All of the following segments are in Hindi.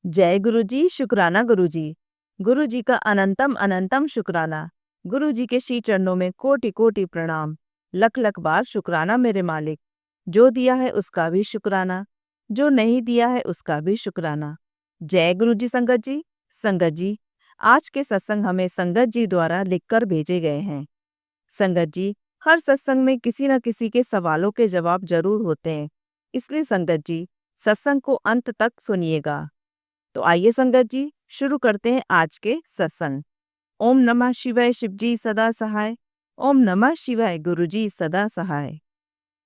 जय गुरु जी, शुक्राना गुरु जी। गुरु जी का अनंतम अनंतम शुक्राना। गुरु जी के श्री चरणों में कोटि कोटि प्रणाम। लख लख बार शुक्राना मेरे मालिक। जो दिया है उसका भी शुक्राना, जो नहीं दिया है उसका भी शुक्राना। जय गुरु जी। संगत जी, संगत जी, आज के सत्संग हमें संगत जी द्वारा लिखकर भेजे गए हैं। संगत जी, हर सत्संग में किसी न किसी के सवालों के जवाब जरूर होते हैं, इसलिए संगत जी सत्संग को अंत तक सुनिएगा। तो आइए संगत जी, शुरू करते हैं आज के सत्संग। ओम नमः शिवाय, शिव जी सदा सहाय। ओम नमः शिवाय, गुरु जी सदा सहाय।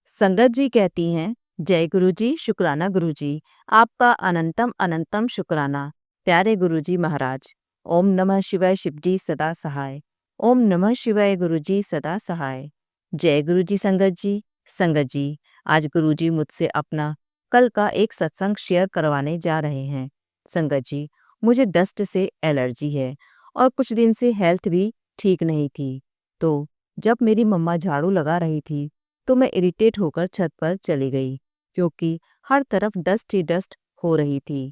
संगत जी कहती हैं, जय गुरु जी, शुक्राना गुरु जी, आपका अनंतम अनंतम शुक्राना प्यारे गुरु जी महाराज। ओम नमः शिवाय, शिव जी सदा सहाय। ओम नमः शिवाय, गुरु जी सदा सहाय। जय गुरु जी। संगत जी, संगत जी, आज गुरु जी मुझसे अपना कल का एक सत्संग शेयर करवाने जा रहे हैं। संगत जी, मुझे डस्ट से एलर्जी है और कुछ दिन से हेल्थ भी ठीक नहीं थी। तो जब मेरी मम्मा झाड़ू लगा रही थी तो मैं इरिटेट होकर छत पर चली गई, क्योंकि हर तरफ डस्ट ही डस्ट हो रही थी।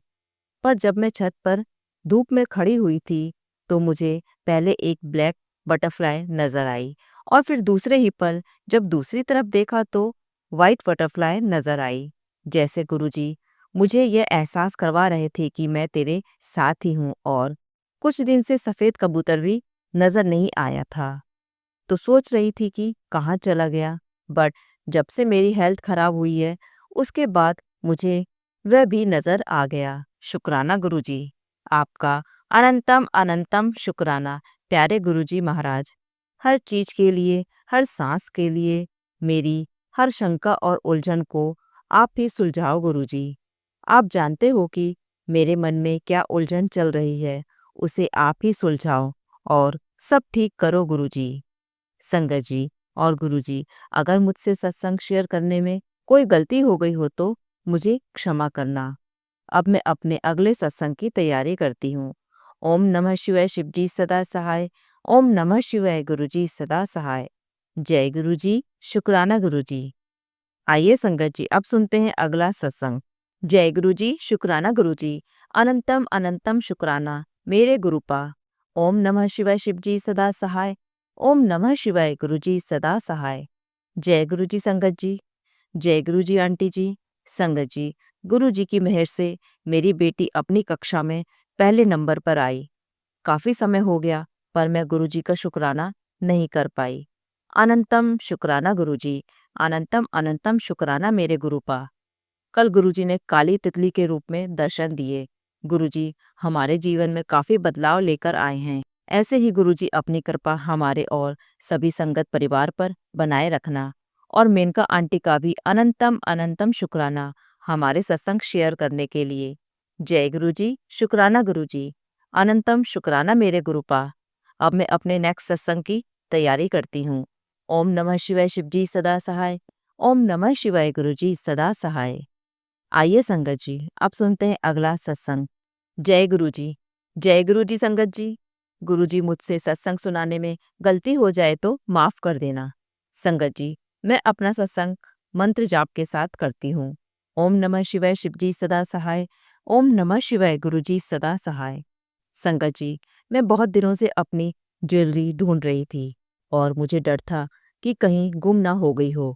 पर जब मैं छत पर धूप में खड़ी हुई थी तो मुझे पहले एक ब्लैक बटरफ्लाई नजर आई और फिर दूसरे ही पल जब दूसरी तरफ देखा तो वाइट बटरफ्लाई नजर आई। जैसे गुरुजी मुझे यह एहसास करवा रहे थे कि मैं तेरे साथ ही हूँ। और कुछ दिन से सफ़ेद कबूतर भी नजर नहीं आया था, तो सोच रही थी कि कहाँ चला गया। बट जब से मेरी हेल्थ खराब हुई है उसके बाद मुझे वह भी नजर आ गया। शुक्राना गुरुजी, आपका अनंतम अनंतम शुक्राना प्यारे गुरुजी महाराज। हर चीज के लिए, हर सांस के लिए, मेरी हर शंका और उलझन को आप ही सुलझाओ गुरुजी। आप जानते हो कि मेरे मन में क्या उलझन चल रही है, उसे आप ही सुलझाओ और सब ठीक करो गुरुजी। संगत जी और गुरुजी, अगर मुझसे सत्संग शेयर करने में कोई गलती हो गई हो तो मुझे क्षमा करना। अब मैं अपने अगले सत्संग की तैयारी करती हूँ। ओम नमः शिवाय, शिव जी सदा सहाय। ओम नमः शिवाय, गुरु जी सदा सहाय। जय गुरु जी, शुक्राना गुरु जी। आइए संगत जी, अब सुनते हैं अगला सत्संग। जय गुरु जी, शुक्राना गुरु जी, अनंतम अनंतम शुक्राना मेरे गुरुपा। ओम नमः शिवाय, शिव जी सदा सहाय। ओम नमः शिवाय, गुरु जी सदा सहाय। जय गुरु जी। संगत जी, जय गुरु जी। आंटी जी, संगत जी, गुरु जी की मेहर से मेरी बेटी अपनी कक्षा में पहले नंबर पर आई। काफी समय हो गया पर मैं गुरु जी का शुक्राना नहीं कर पाई। अनंतम शुक्राना गुरु जी, अनंतम अनंतम शुक्राना मेरे गुरुपा। कल गुरुजी ने काली तितली के रूप में दर्शन दिए। गुरुजी हमारे जीवन में काफी बदलाव लेकर आए हैं। ऐसे ही गुरुजी अपनी कृपा हमारे और सभी संगत परिवार पर बनाए रखना। और मेनका आंटी का भी अनंतम अनंतम शुक्राना हमारे सत्संग शेयर करने के लिए। जय गुरुजी, शुक्राना गुरुजी, अनंतम शुक्राना मेरे गुरुपा। अब मैं अपने नेक्स्ट सत्संग की तैयारी करती हूँ। ओम नमः शिवाय, शिव जी सदा सहाय। ओम नमः शिवाय, गुरु जी सदा सहाय। आइए संगत जी, अब सुनते हैं अगला सत्संग। जय गुरु जी, जय गुरु जी। संगत जी, गुरु जी मुझसे सत्संग सुनाने में गलती हो जाए तो माफ कर देना। संगत जी, मैं अपना सत्संग मंत्र जाप के साथ करती हूँ। ओम नमः शिवाय, शिव जी सदा सहाय। ओम नमः शिवाय, गुरु जी सदा सहाय। संगत जी, मैं बहुत दिनों से अपनी ज्वेलरी ढूंढ रही थी और मुझे डर था कि कहीं गुम ना हो गई हो।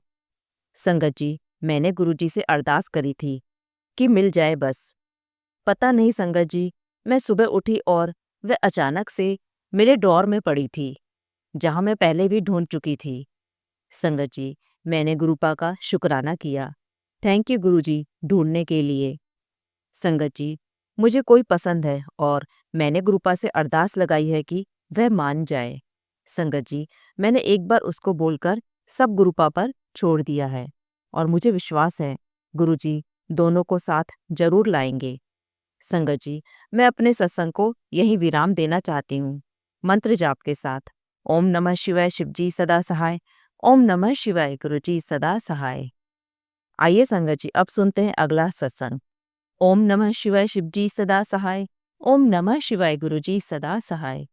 संगत जी, मैंने गुरु जी से अरदास करी थी कि मिल जाए बस। पता नहीं संगत जी, मैं सुबह उठी और वह अचानक से मेरे ड्रॉअर में पड़ी थी, जहां मैं पहले भी ढूंढ चुकी थी। संगत जी, मैंने गुरुपा का शुक्राना किया। थैंक यू गुरु जी ढूंढने के लिए। संगत जी, मुझे कोई पसंद है और मैंने गुरुपा से अरदास लगाई है कि वह मान जाए। संगत जी, मैंने एक बार उसको बोलकर सब गुरुपा पर छोड़ दिया है और मुझे विश्वास है गुरु जी दोनों को साथ जरूर लाएंगे। संगत जी, मैं अपने सत्संग को यही विराम देना चाहती हूँ मंत्र जाप के साथ। ओम नमः शिवाय, शिव जी सदा सहाय। ओम नमः शिवाय, गुरु जी सदा सहाय। आइए संगत जी, अब सुनते हैं अगला सत्संग। ओम नमः शिवाय, शिव जी सदा सहाय। ओम नमः शिवाय, गुरु जी सदा सहाय।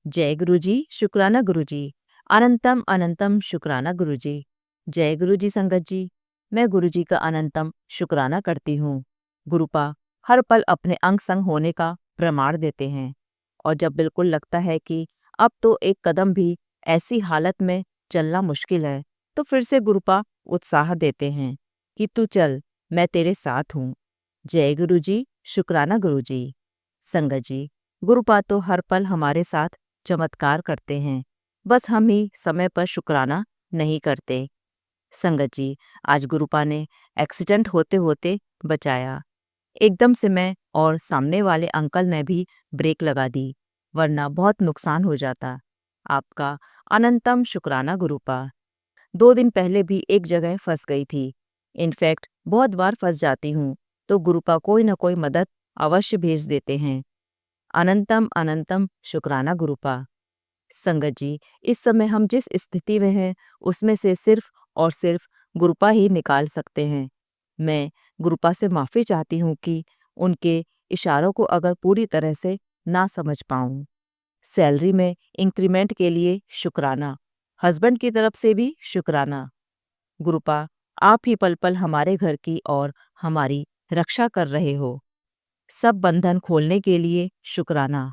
जय गुरु जी, शुक्राना गुरु जी, अनंतम अनंतम शुक्राना गुरु जी। जय गुरु जी। संगत जी, मैं गुरु जी का अनंतम शुक्राना करती हूँ। गुरुपा हर पल अपने अंग संग होने का प्रमाण देते हैं। और जब बिल्कुल लगता है कि अब तो एक कदम भी ऐसी हालत में चलना मुश्किल है, तो फिर से गुरुपा उत्साह देते हैं कि तू चल, मैं तेरे साथ हूँ। जय गुरु जी, शुक्राना गुरु जी। संगत जी, गुरुपा तो हर पल हमारे साथ चमत्कार करते हैं, बस हम ही समय पर शुक्राना नहीं करते। संगत जी, आज गुरुपा ने एक्सीडेंट होते होते बचाया। एकदम से मैं और सामने वाले अंकल ने भी ब्रेक लगा दी, वरना बहुत नुकसान हो जाता। आपका अनंतम शुक्राना गुरुपा। 2 दिन पहले भी एक जगह फंस गई थी। इनफैक्ट बहुत बार फंस जाती हूँ, तो गुरुपा कोई न कोई मदद अवश्य भेज देते हैं। अनंतम अनंतम शुक्राना गुरुपा। संगत जी, इस समय हम जिस स्थिति में हैं, उसमें से सिर्फ और सिर्फ गुरुपा ही निकाल सकते हैं। मैं गुरुपा से माफ़ी चाहती हूँ कि उनके इशारों को अगर पूरी तरह से ना समझ पाऊँ। सैलरी में इंक्रीमेंट के लिए शुक्राना, हस्बैंड की तरफ से भी शुक्राना। गुरुपा, आप ही पल पल हमारे घर की और हमारी रक्षा कर रहे हो। सब बंधन खोलने के लिए शुक्राना।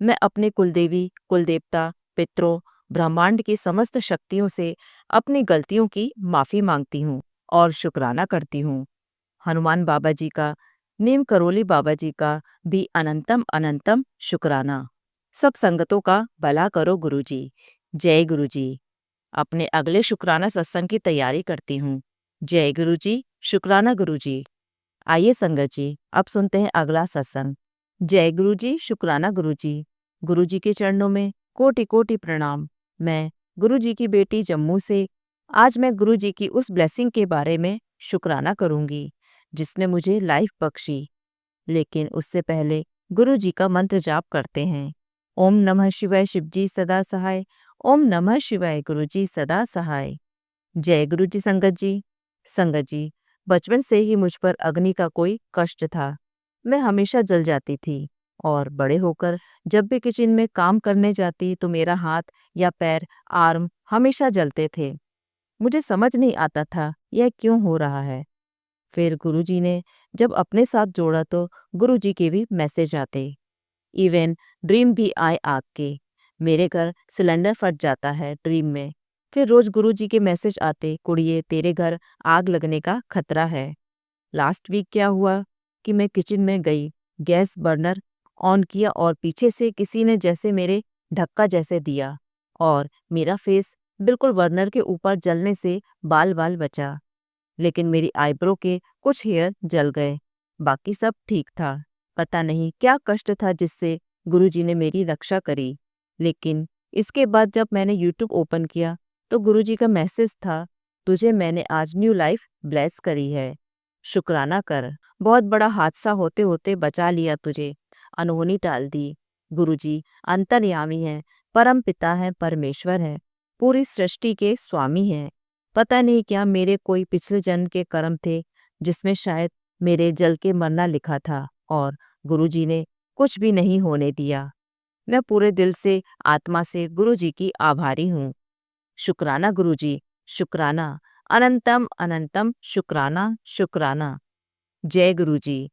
मैं अपने कुलदेवी, कुलदेवता, पितरों, ब्रह्मांड की समस्त शक्तियों से अपनी गलतियों की माफ़ी मांगती हूँ और शुक्राना करती हूँ। हनुमान बाबा जी का, नीम करोली बाबा जी का भी अनंतम अनंतम शुक्राना। सब संगतों का भला करो गुरुजी। जय गुरुजी। अपने अगले शुक्राना सत्संग की तैयारी करती हूँ। जय गुरुजी, शुक्राना गुरुजी। आइए संगत जी, अब सुनते हैं अगला सत्संग। जय गुरुजी, शुक्राना गुरुजी। गुरुजी के चरणों में कोटि कोटि प्रणाम। मैं गुरुजी की बेटी जम्मू से आज मैं गुरुजी की उस ब्लेसिंग के बारे में शुक्राना करूंगी जिसने मुझे लाइफ बख्शी। लेकिन उससे पहले गुरुजी का मंत्र जाप करते हैं। ओम नमः शिवाय, शिवजी सदा सहाय। ओम नमः शिवाय, गुरुजी सदा सहाय। जय गुरुजी संगत जी। संगत जी, बचपन से ही मुझ पर अग्नि का कोई कष्ट था। मैं हमेशा जल जाती थी और बड़े होकर जब भी किचन में काम करने जाती तो मेरा हाथ या पैर, आर्म हमेशा जलते थे। मुझे समझ नहीं आता था यह क्यों हो रहा है। फिर गुरुजी ने जब अपने साथ जोड़ा तो गुरुजी के भी मैसेज आते। इवन ड्रीम भी आए आग के। मेरे घर सिलेंडर फट जाता है ड्रीम में। फिर रोज गुरुजी के मैसेज आते, कुड़िए तेरे घर आग लगने का खतरा है। लास्ट वीक क्या हुआ कि मैं किचन में गई, गैस बर्नर ऑन किया और पीछे से किसी ने जैसे मेरे धक्का जैसे दिया और मेरा फेस बिल्कुल बर्नर के ऊपर जलने से बाल बाल बचा। लेकिन मेरी आईब्रो के कुछ हेयर जल गए, बाकी सब ठीक था। पता नहीं क्या कष्ट था जिससे गुरुजी ने मेरी रक्षा करी। लेकिन इसके बाद जब मैंने यूट्यूब ओपन किया तो गुरुजी का मैसेज था, तुझे मैंने आज न्यू लाइफ ब्लेस करी है, शुक्राना कर। बहुत बड़ा हादसा होते होते बचा लिया तुझे, अनहोनी टाल दी। गुरुजी अंतर्यामी हैं, परम पिता हैं, परमेश्वर हैं, पूरी सृष्टि के स्वामी हैं। पता नहीं क्या मेरे कोई पिछले जन्म के कर्म थे जिसमें शायद मेरे जल के मरना लिखा था और गुरुजी ने कुछ भी नहीं होने दिया। मैं पूरे दिल से, आत्मा से गुरुजी की आभारी हूँ। शुक्राना गुरुजी, शुक्राना। अनंतम अनंतम शुक्राना, शुक्राना। जय गुरुजी।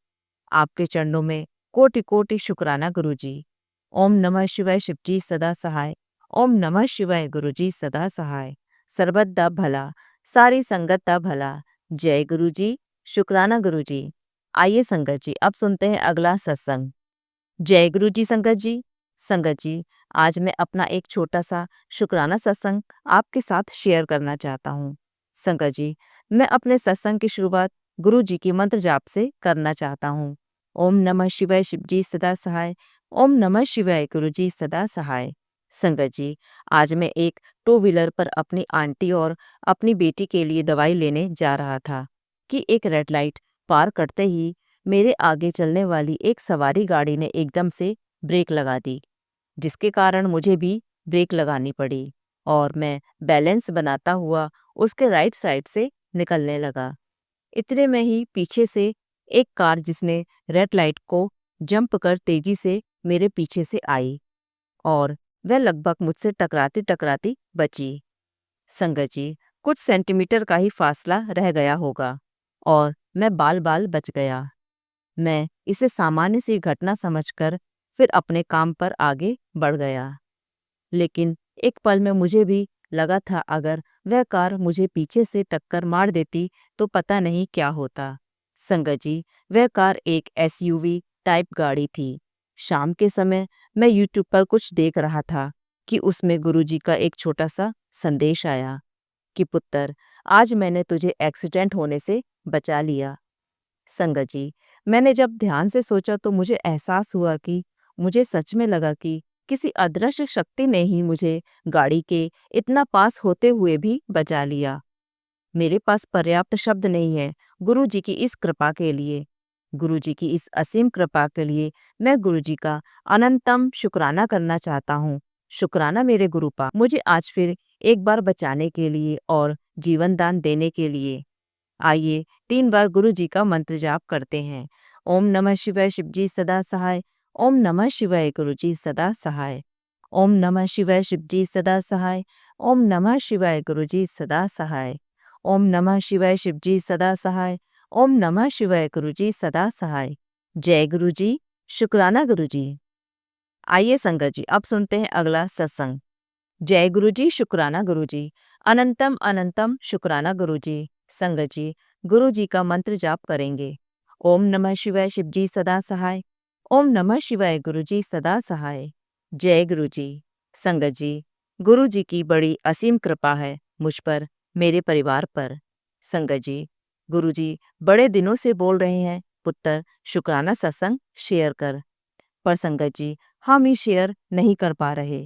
आपके चरणों में कोटि कोटि शुक्राना गुरुजी। ओम नमः शिवाय, शिवजी सदा सहाय। ओम नमः शिवाय, गुरुजी सदा सहाय। सर्बत दा भला, सारी संगत दा भला। जय गुरुजी, शुक्राना गुरुजी। आइए संगत जी, अब सुनते हैं अगला सत्संग। जय गुरुजी संगत जी। संगत जी, आज मैं अपना एक छोटा सा शुक्राना सत्संग आपके साथ शेयर करना चाहता हूँ। संगत जी, मैं अपने सत्संग की शुरुआत गुरु जी की मंत्र जाप से करना चाहता हूँ। ओम नमः शिवाय, शिवजी सदा सहाय। ओम नमः शिवाय, गुरुजी सदा सहाय। संगत जी, आज मैं एक 2 व्हीलर पर अपनी आंटी और अपनी बेटी के लिए दवाई लेने जा रहा था कि एक रेड लाइट पार करते ही मेरे आगे चलने वाली एक सवारी गाड़ी ने एकदम से ब्रेक लगा दी, जिसके कारण मुझे भी ब्रेक लगानी पड़ी और मैं बैलेंस बनाता हुआ उसके राइट साइड से निकलने लगा। इतने में ही पीछे से एक कार जिसने रेड लाइट को जंप कर तेजी से मेरे पीछे से आई और वह लगभग मुझसे टकराती टकराती बची। संगत जी, कुछ सेंटीमीटर का ही फासला रह गया होगा और मैं बाल बाल बच गया। मैं इसे सामान्य सी घटना समझकर फिर अपने काम पर आगे बढ़ गया। लेकिन एक पल में मुझे भी लगा था अगर वह कार मुझे पीछे से टक्कर मार देती तो पता नहीं क्या होता। संगत जी, वह कार एक एसयूवी टाइप गाड़ी थी। शाम के समय मैं यूट्यूब पर कुछ देख रहा था कि उसमें गुरुजी का एक छोटा सा संदेश आया कि पुत्र, आज मैंने तुझे एक्सीडेंट होने से बचा लिया। संगत जी, मैंने जब ध्यान से सोचा तो मुझे एहसास हुआ कि मुझे सच में लगा कि किसी अदृश्य शक्ति ने ही मुझे गाड़ी के इतना पास होते हुए भी बचा लिया। मेरे पास पर्याप्त शब्द नहीं है गुरुजी की इस कृपा के लिए। गुरुजी की इस असीम कृपा के लिए मैं गुरुजी का अनंतम शुक्राना करना चाहता हूँ। शुक्राना मेरे गुरुपा, मुझे आज फिर एक बार बचाने के लिए और जीवन दान देने के लिए। आइए 3 बार गुरु जी का मंत्र जाप करते हैं। ओम नमः शिवाय, शिव जी सदा सहाय। ओम नमः शिवाय, गुरु जी सदा सहाय। ओम नमः शिवाय, शिव जी सदा सहाय। ओम नमः शिवाय, गुरु जी सदा सहाय। ओम नमः शिवाय, शिव जी सदा सहाय। ओम नमः शिवाय, गुरु जी सदा सहाय। जय गुरु जी, शुक्राना गुरु जी। आइए संगत जी, अब सुनते हैं अगला सत्संग। जय गुरु जी, शुक्राना गुरु जी। अनंतम अनंतम शुक्राना गुरु जी। संगत जी, गुरु जी का मंत्र जाप करेंगे। ओम नमः शिवाय, शिव जी सदा सहाय। ओम नमः शिवाय, गुरु जी सदा सहाय। जय गुरु जी। संगत जी, गुरु जी की बड़ी असीम कृपा है मुझ पर, मेरे परिवार पर। संगत जी, गुरु जी बड़े दिनों से बोल रहे हैं पुत्र, शुक्राना सत्संग शेयर कर। पर संगत जी, हम ही शेयर नहीं कर पा रहे।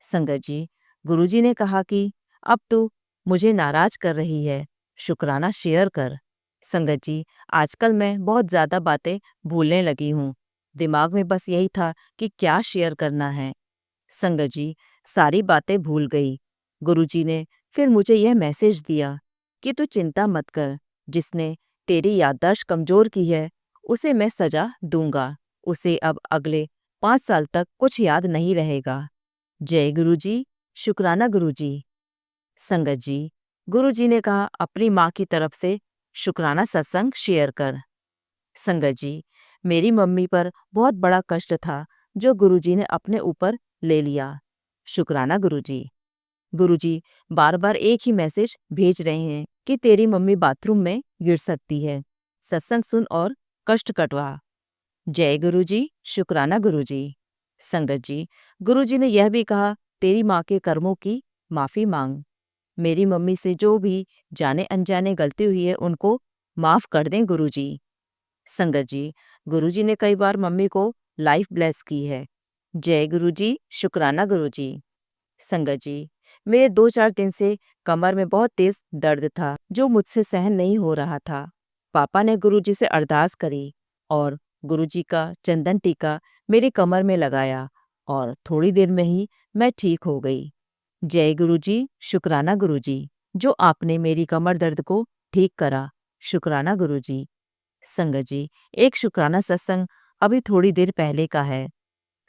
संगत जी, गुरुजी ने कहा कि अब तू मुझे नाराज कर रही है, शुक्राना शेयर कर। संगत जी, आजकल मैं बहुत ज़्यादा बातें भूलने लगी हूँ। दिमाग में बस यही था कि क्या शेयर करना है। संगत जी, सारी बातें भूल गई। गुरुजी ने फिर मुझे यह मैसेज दिया कि तू चिंता मत कर, जिसने तेरी याददाश्त कमज़ोर की है उसे मैं सजा दूंगा। उसे अब अगले 5 साल तक कुछ याद नहीं रहेगा। जय गुरुजी, शुक्राना गुरुजी। संगत जी, गुरुजी ने कहा अपनी माँ की तरफ से शुक्राना सत्संग शेयर कर। संगत जी, मेरी मम्मी पर बहुत बड़ा कष्ट था जो गुरुजी ने अपने ऊपर ले लिया। शुक्राना गुरुजी। गुरुजी बार बार एक ही मैसेज भेज रहे हैं कि तेरी मम्मी बाथरूम में गिर सकती है, सत्संग सुन और कष्ट कटवा। जय गुरुजी, शुक्राना गुरुजी। संगत जी, गुरुजी ने यह भी कहा तेरी माँ के कर्मों की माफ़ी मांग। मेरी मम्मी से जो भी जाने अनजाने गलती हुई है उनको माफ़ कर दें गुरुजी। संगत जी, गुरुजी ने कई बार मम्मी को लाइफ ब्लेस की है। जय गुरुजी, शुक्राना गुरुजी। संगत जी, मेरे 2-4 दिन से कमर में बहुत तेज दर्द था जो मुझसे सहन नहीं हो रहा था। पापा ने गुरुजी से अरदास करी और गुरुजी का चंदन टीका मेरी कमर में लगाया और थोड़ी देर में ही मैं ठीक हो गई। जय गुरुजी, शुक्राना गुरुजी, जो आपने मेरी कमर दर्द को ठीक करा। शुक्राना गुरुजी। संगत जी, एक शुक्राना सत्संग अभी थोड़ी देर पहले का है।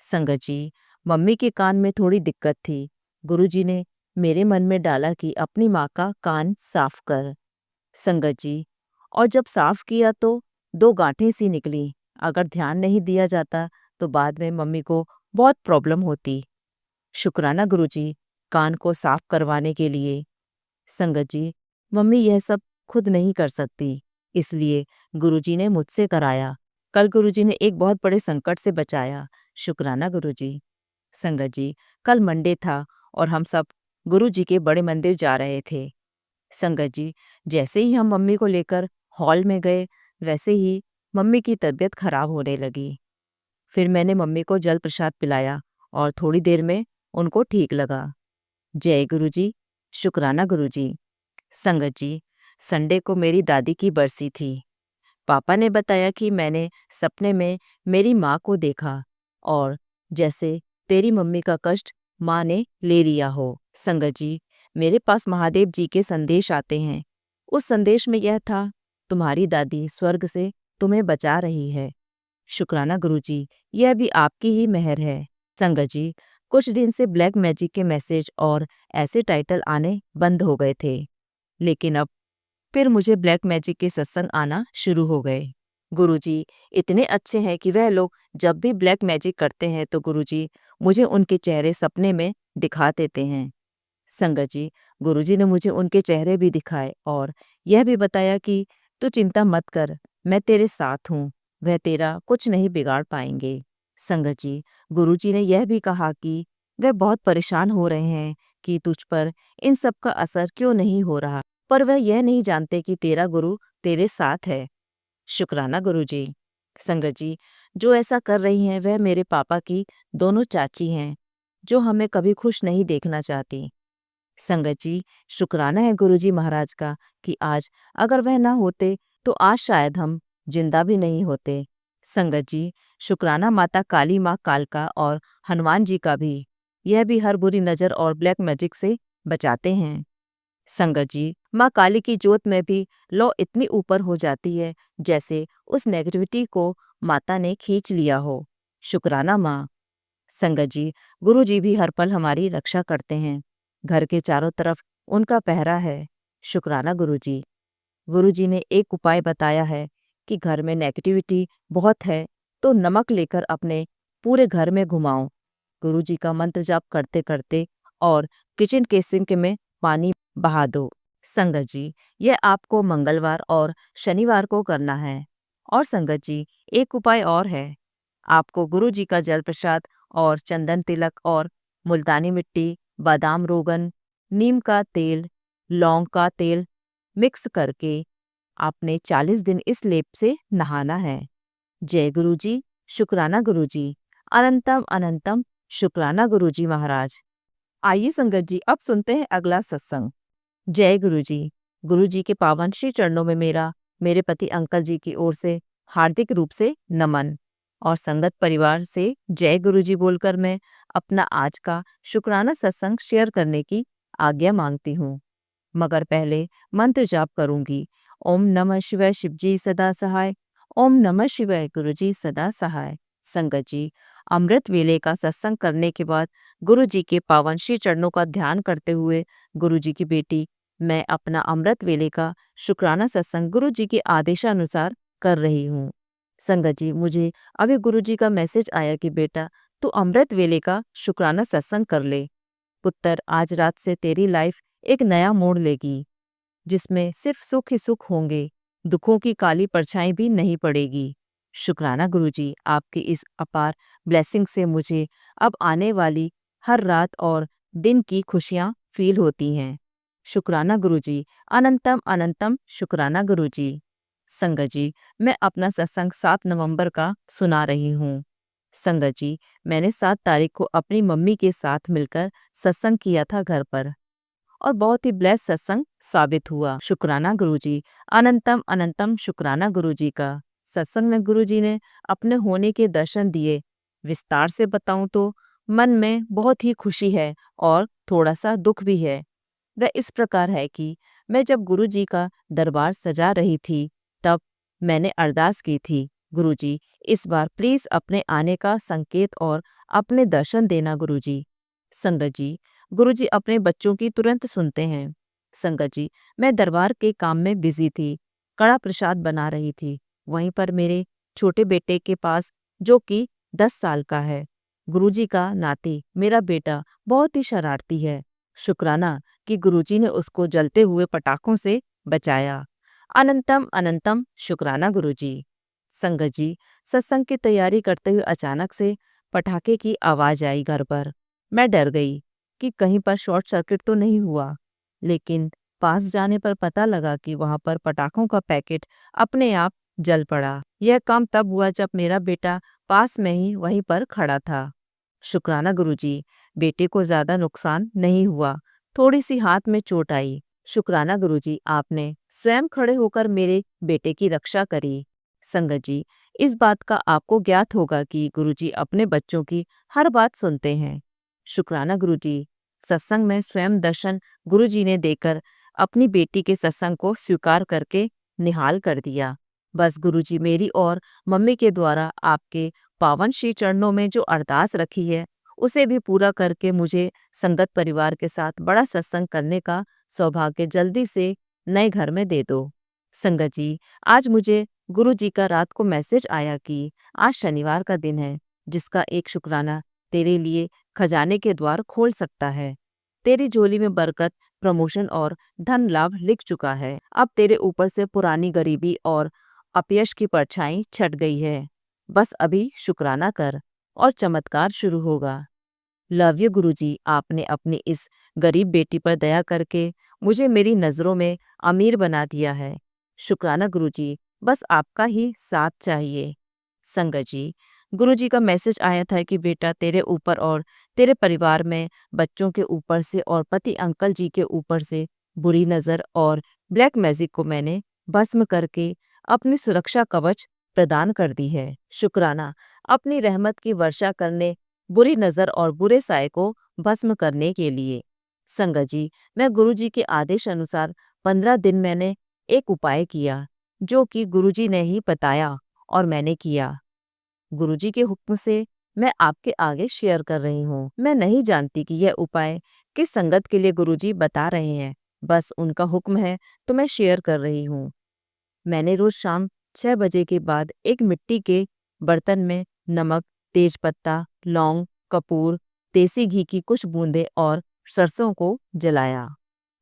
संगत जी, मम्मी के कान में थोड़ी दिक्कत थी। गुरुजी ने मेरे मन में डाला कि अपनी माँ का कान साफ कर। संगत जी, और जब साफ किया तो 2 गांठें सी निकली। अगर ध्यान नहीं दिया जाता तो बाद में मम्मी को बहुत प्रॉब्लम होती। शुक्राना गुरुजी, कान को साफ करवाने के लिए। संगत जी, मम्मी यह सब खुद नहीं कर सकती, इसलिए गुरुजी ने मुझसे कराया। कल गुरुजी ने एक बहुत बड़े संकट से बचाया। शुक्राना गुरुजी। संगत जी, कल मंडे था और हम सब गुरुजी के बड़े मंदिर जा रहे थे। संगत जी, जैसे ही हम मम्मी को लेकर हॉल में गए, वैसे ही मम्मी की तबीयत खराब होने लगी। फिर मैंने मम्मी को जल प्रसाद पिलाया और थोड़ी देर में उनको ठीक लगा। जय गुरुजी, शुक्राना गुरुजी। संगत जी, संडे को मेरी दादी की बरसी थी। पापा ने बताया कि मैंने सपने में मेरी माँ को देखा और जैसे तेरी मम्मी का कष्ट माँ ने ले लिया हो। संगत जी, मेरे पास महादेव जी के संदेश आते हैं। उस संदेश में यह था, तुम्हारी दादी स्वर्ग से तुम्हें बचा रही है। शुक्राना गुरुजी, यह भी आपकी ही मेहर है। संगत जी, कुछ दिन से ब्लैक मैजिक के मैसेज और ऐसे टाइटल आने बंद हो गए थे, लेकिन अब फिर मुझे ब्लैक मैजिक के सत्संग आना शुरू हो गए। गुरुजी इतने अच्छे हैं कि वह लोग जब भी ब्लैक मैजिक करते हैं तो गुरुजी मुझे उनके चेहरे सपने में दिखा देते हैं। संगत जी, गुरुजी ने मुझे उनके चेहरे भी दिखाए और यह भी बताया कि तू चिंता मत कर, मैं तेरे साथ हूँ, वह तेरा कुछ नहीं बिगाड़ पाएंगे। संगत जी, गुरुजी ने यह भी कहा कि वह बहुत परेशान हो रहे हैं कि तुझ पर इन सब का असर क्यों नहीं हो रहा, पर वह यह नहीं जानते कि तेरा गुरु तेरे साथ है। शुक्राना गुरुजी। संगत जी, जो ऐसा कर रही हैं वह मेरे पापा की दोनों चाची हैं, जो हमें कभी खुश नहीं देखना चाहती। संगत जी, शुक्राना है गुरुजी महाराज का कि आज अगर वह ना होते तो आज शायद हम जिंदा भी नहीं होते। संगत जी, शुक्राना माता काली माँ कालका और हनुमान जी का भी, यह भी हर बुरी नज़र और ब्लैक मैजिक से बचाते हैं। संगत जी, माँ काली की जोत में भी लौ इतनी ऊपर हो जाती है जैसे उस नेगेटिविटी को माता ने खींच लिया हो। शुक्राना माँ। संगत जी, गुरु जी भी हर पल हमारी रक्षा करते हैं, घर के चारों तरफ उनका पहरा है। शुक्राना गुरुजी। गुरुजी ने एक उपाय बताया है कि घर में नेगेटिविटी बहुत है तो नमक लेकर अपने पूरे घर में घुमाओ, गुरुजी का मंत्र जाप करते करते, और किचन के सिंक में पानी बहा दो। संगत जी, यह आपको मंगलवार और शनिवार को करना है। और संगत जी, एक उपाय और है, आपको गुरुजी का जल प्रसाद और चंदन तिलक और मुल्तानी मिट्टी, बादाम रोगन, नीम का तेल, लौंग का तेल मिक्स करके आपने 40 दिन इस लेप से नहाना है। जय गुरुजी, शुक्राना गुरुजी, अनंतम अनंतम शुक्राना गुरुजी महाराज। आइए संगत जी, अब सुनते हैं अगला सत्संग। जय गुरुजी। गुरुजी के पावन श्री चरणों में मेरा मेरे पति अंकल जी की ओर से हार्दिक रूप से नमन, और संगत परिवार से जय गुरुजी बोलकर मैं अपना आज का शुक्राना सत्संग शेयर करने की आज्ञा मांगती हूँ। मगर पहले मंत्र जाप करूंगी। ओम नमः शिवाय, शिवजी सदा सहाय। ओम नमः शिवाय, गुरुजी सदा सहाय। संगत जी, अमृत वेले का सत्संग करने के बाद गुरु जी के पावन श्री चरणों का ध्यान करते हुए गुरु जी की बेटी मैं अपना अमृत वेले का शुक्राना सत्संग गुरु जी के आदेशानुसार कर रही हूँ। संगत जी, मुझे अभी गुरु जी का मैसेज आया कि बेटा तू अमृत वेले का शुक्राना सत्संग कर ले। पुत्र, आज रात से तेरी लाइफ एक नया मोड़ लेगी, जिसमें सिर्फ सुख ही सुख होंगे, दुखों की काली परछाई भी नहीं पड़ेगी। शुक्राना गुरुजी, आपकी इस अपार ब्लेसिंग से मुझे अब आने वाली हर रात और दिन की खुशियाँ फील होती हैं। शुक्राना गुरुजी, अनंतम अनंतम शुक्राना गुरुजी। संगत जी, मैं अपना सत्संग 7 नवंबर का सुना रही हूँ। संगत जी, मैंने 7 तारीख को अपनी मम्मी के साथ मिलकर सत्संग किया था घर पर, और बहुत ही ब्लेस सत्संग साबित हुआ। शुक्राना गुरुजी, अनंतम अनंतम शुक्राना गुरुजी का। सत्संग में गुरुजी ने अपने होने के दर्शन दिए। विस्तार से बताऊं तो मन में बहुत ही खुशी है और थोड़ा सा दुख भी है। वह इस प्रकार है कि मैं जब गुरुजी का दरबार सजा रही थी तब मैंने अरदास की थी, गुरुजी इस बार प्लीज अपने आने का संकेत और अपने दर्शन देना गुरुजी। संगत जी, गुरुजी अपने बच्चों की तुरंत सुनते हैं। संगत जी, मैं दरबार के काम में बिजी थी, कड़ा प्रसाद बना रही थी। वहीं पर मेरे छोटे बेटे के पास, जो कि 10 साल का है, गुरुजी का नाती मेरा बेटा बहुत ही शरारती है। शुक्राना कि गुरुजी ने उसको जलते हुए पटाखों से बचाया। अनंतम अनंतम शुक्राना गुरुजी। संगत जी, सत्संग की तैयारी करते हुए अचानक से पटाखे की आवाज आई घर पर। मैं डर गई कि कहीं पर शॉर्ट सर्किट तो नहीं हुआ, लेकिन पास जाने पर पता लगा कि वहां पर पटाखों का पैकेट अपने आप जल पड़ा। यह काम तब हुआ जब मेरा बेटा पास में ही वहीं पर खड़ा था। शुक्राना गुरुजी, बेटे को ज्यादा नुकसान नहीं हुआ, थोड़ी सी हाथ में चोट आई। शुक्राना गुरुजी, आपने स्वयं खड़े होकर मेरे बेटे की रक्षा करी। संगत जी, इस बात का आपको ज्ञात होगा कि गुरुजी अपने बच्चों की हर बात सुनते हैं। शुक्राना गुरुजी, सत्संग में स्वयं दर्शन गुरुजी ने देकर अपनी बेटी के सत्संग को स्वीकार करके निहाल कर दिया। बस गुरुजी मेरी और मम्मी के द्वारा आपके पावन श्री चरणों में जो अरदास रखी है उसे भी पूरा करके मुझे संगत परिवार के साथ बड़ा सत्संग करने का सौभाग्य जल्दी से नए घर में दे दो। संगत जी, आज मुझे गुरु जी का रात को मैसेज आया कि आज शनिवार का दिन है, जिसका एक शुक्राना तेरे लिए खजाने के द्वार खोल सकता है। तेरी झोली में बरकत, प्रमोशन और धन लाभ लिख चुका है। अब तेरे ऊपर से पुरानी गरीबी और अपयश की परछाई छट गई है। बस अभी शुक्राना कर और चमत्कार शुरू होगा। लव यू गुरुजी, आपने अपनी इस गरीब बेटी पर दया करके मुझे मेरी नज़रों में अमीर बना दिया है। शुक्राना गुरुजी, बस आपका ही साथ चाहिए। संगत जी, गुरुजी का मैसेज आया था कि बेटा तेरे ऊपर और तेरे परिवार में बच्चों के ऊपर से और पति अंकल जी के ऊपर से बुरी नज़र और ब्लैक मैजिक को मैंने भस्म करके अपनी सुरक्षा कवच प्रदान कर दी है। शुक्राना, अपनी रहमत की वर्षा करने, बुरी नज़र और बुरे साए को भस्म करने के लिए। संगत जी, मैं गुरुजी के आदेश अनुसार 15 दिन मैंने एक उपाय किया, जो कि गुरुजी ने ही बताया और मैंने किया। गुरुजी के हुक्म से मैं आपके आगे शेयर कर रही हूँ। मैं नहीं जानती कि यह उपाय किस संगत के लिए गुरुजी बता रहे हैं। बस उनका हुक्म है तो मैं शेयर कर रही हूँ। मैंने रोज शाम 6 बजे के बाद एक मिट्टी के बर्तन में नमक, तेजपत्ता, लौंग, कपूर, देसी घी की कुछ बूंदें और सरसों को जलाया,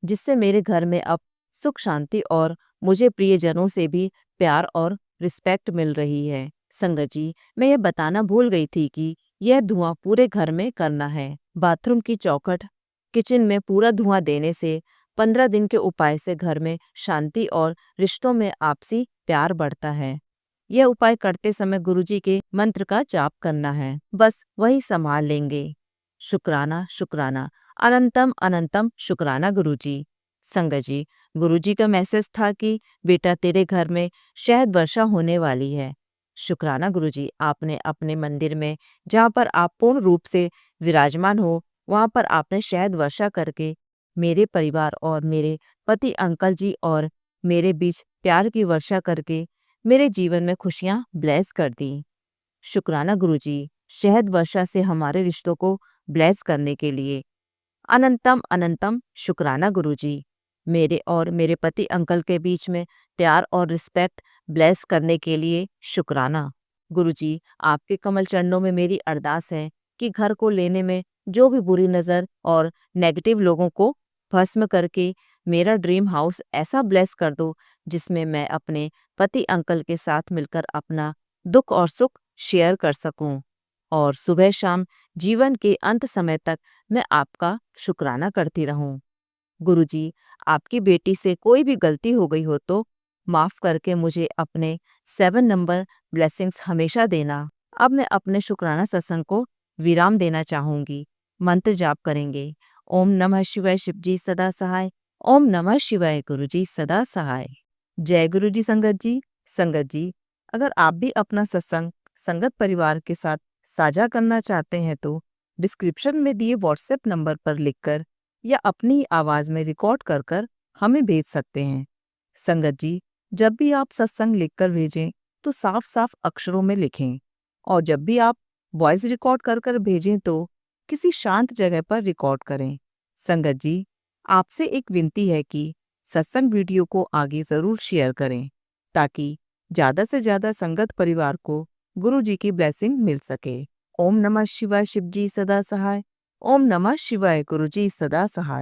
जिससे मेरे घर में अब सुख शांति और मुझे प्रियजनों से भी प्यार और रिस्पेक्ट मिल रही है। संगत जी, मैं ये बताना भूल गई थी कि यह धुआं पूरे घर में करना है। बाथरूम की चौखट, किचन में पूरा धुआं देने से 15 दिन के उपाय से घर में शांति और रिश्तों में आपसी प्यार बढ़ता है। यह उपाय करते समय गुरुजी के मंत्र का जाप करना है, बस वही संभाल लेंगे। शुक्राना शुक्राना, अनंतम अनंतम शुक्राना गुरुजी। संगत जी, गुरुजी का मैसेज था कि बेटा तेरे घर में शहद वर्षा होने वाली है। शुक्राना गुरुजी, आपने अपने मंदिर में जहाँ पर आप पूर्ण रूप से विराजमान हो, वहाँ पर आपने शहद वर्षा करके मेरे परिवार और मेरे पति अंकल जी और मेरे बीच प्यार की वर्षा करके मेरे जीवन में खुशियाँ ब्लेस कर दी। शुक्राना गुरुजी, शहद वर्षा से हमारे रिश्तों को ब्लेस करने के लिए। अनंतम अनंतम शुक्राना गुरुजी, मेरे और मेरे पति अंकल के बीच में प्यार और रिस्पेक्ट ब्लेस करने के लिए शुक्राना। गुरुजी, आपके कमल चरणों में मेरी अरदास है कि घर को लेने में जो भी बुरी नज़र और नेगेटिव लोगों को भस्म करके मेरा ड्रीम हाउस ऐसा ब्लेस कर दो, जिसमें मैं अपने पति अंकल के साथ मिलकर अपना दुख और सुख शेयर कर सकूं और सुबह शाम जीवन के अंत समय तक मैं आपका शुक्राना करती रहूं। गुरुजी, आपकी बेटी से कोई भी गलती हो गई हो तो माफ़ करके मुझे अपने 7 नंबर ब्लेसिंग्स हमेशा देना। अब मैं अपने शुक्राना सत्संग को विराम देना चाहूँगी। मंत्र जाप करेंगे। ओम नमः शिवाय, शिवजी सदा सहाय। ओम नमः शिवाय, गुरुजी सदा सहाय। जय गुरुजी। संगत जी, संगत जी, अगर आप भी अपना सत्संग संगत परिवार के साथ साझा करना चाहते हैं तो डिस्क्रिप्शन में दिए व्हाट्सएप नंबर पर लिखकर या अपनी आवाज़ में रिकॉर्ड कर कर हमें भेज सकते हैं। संगत जी, जब भी आप सत्संग लिखकर भेजें तो साफ साफ अक्षरों में लिखें, और जब भी आप वॉइस रिकॉर्ड कर कर भेजें तो किसी शांत जगह पर रिकॉर्ड करें। संगत जी, आपसे एक विनती है कि सत्संग वीडियो को आगे ज़रूर शेयर करें, ताकि ज़्यादा से ज़्यादा संगत परिवार को गुरु जी की ब्लेसिंग मिल सके। ओम नमः शिवाय, शिवजी सदा सहाय। ओम नमः शिवाय, गुरुजी सदा सहाय।